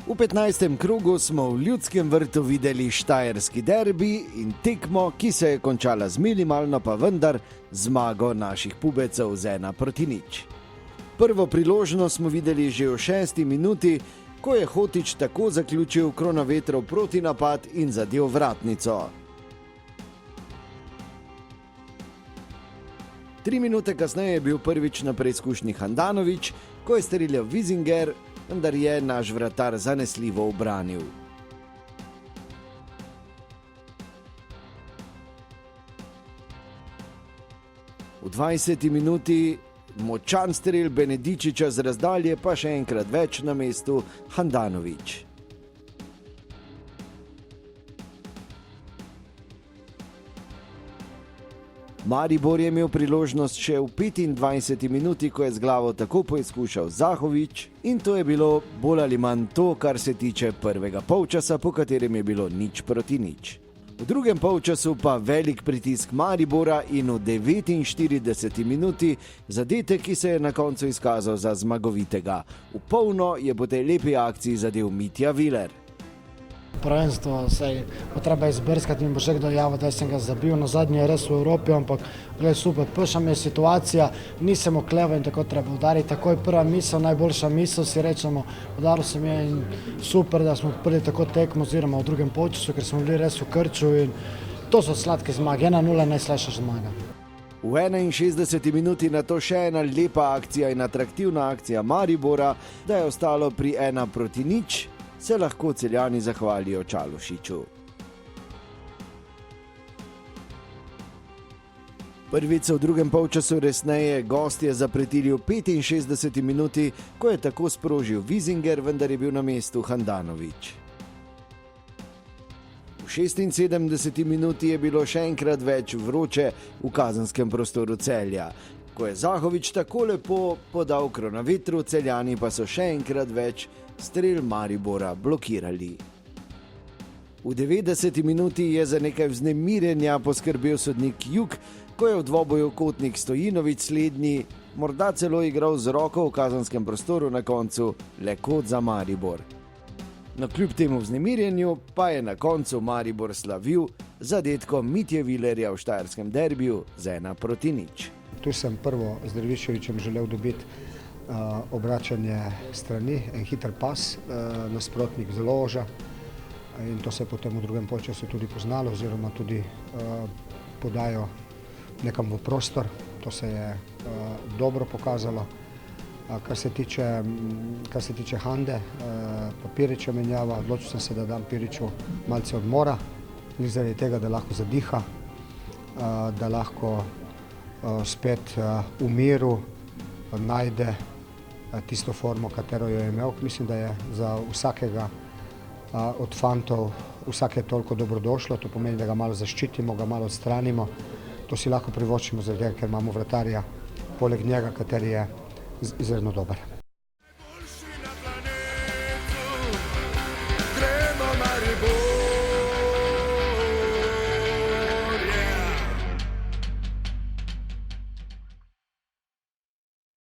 V 15. krogu smo v Ljudskem vrtu videli štajerski derbi in tekmo, ki se je končala z minimalno, pa vendar zmago naših pubecev z 1:0. Prvo priložnost smo videli že v 6. minuti, ko je Hotić tako zaključil Kronavetrov protinapad in zadel vratnico. 3 minute kasneje je bil prvič na preizkušnji Handanović, ko je streljal Wiesinger, vendar je naš vratar zanesljivo ubranil. V 20. minuti močan strel Benedičiča z razdalje, pa še enkrat več na mestu Handanović. Maribor je imel priložnost še v 25. minuti, ko je z glavo tako poizkušal Zahović, in to je bilo bolj ali manj to, kar se tiče prvega polčasa, po katerem je bilo 0:0. V drugem polčasu pa velik pritisk Maribora in v 49. minuti zadetek, ki se je na koncu izkazal za zmagovitega. V polno je po tej lepi akciji zadel Mitja Viler. Prvenstvo se je treba izbrskati in bo še kdo javil, da sem ga zabil. Na zadnje je res v Evropi, ampak gledaj, super, prša mi je situacija, nisem okleval in tako treba udariti. Takoj prva misel, najboljša misel, si rečemo, udaril sem je in super, da smo odprli tako tekmo oziroma v drugem polčasu, ker smo bili res v krču in to so sladke zmage, 1:0 najslajša zmaga. V 61. minuti na to še ena lepa akcija in atraktivna akcija Maribora, da je ostalo pri 1:0, se lahko Celjani zahvalijo Čalušiću. Prvič v drugem polčasu resneje gostje zapretili v 65. minuti, ko je tako sprožil Wiesinger, vendar je bil na mestu Handanović. V 76. minuti je bilo še enkrat več vroče v kazenskem prostoru Celja. Ko je Zahović tako lepo podal Kronavetru, Celjani pa so še enkrat več strel Maribora blokirali. V 90. minuti je za nekaj vznemirjenja poskrbel sodnik Jug, ko je v dvoboju Kotnik Stojinović slednji morda celo igral z roko v kazenskem prostoru, na koncu le kot za Maribor. No, kljub temu vznemirjenju pa je na koncu Maribor slavil zadetkom Mitje Vilerja v štajerskem derbiju z 1:0. Tu sem prvo z Derviševićem želel dobiti obračanje strani, en hiter pas, nasprotnik založa in to se je potem v drugem polčasu tudi poznalo oziroma tudi podajo nekam v prostor. To se je dobro pokazalo. Kar se tiče Hande, pa Pirića menjava, odločil sem se, da dam Piriću malce odmora, zaradi tega, da lahko zadiha, da lahko spet v miru najde tisto formo, katero jo je imel. Mislim, da je za vsakega od fantov vsake toliko dobrodošlo. To pomeni, da ga malo zaščitimo, ga malo odstranimo. To si lahko privoščimo, ker imamo vratarja poleg njega, kateri je izredno dober.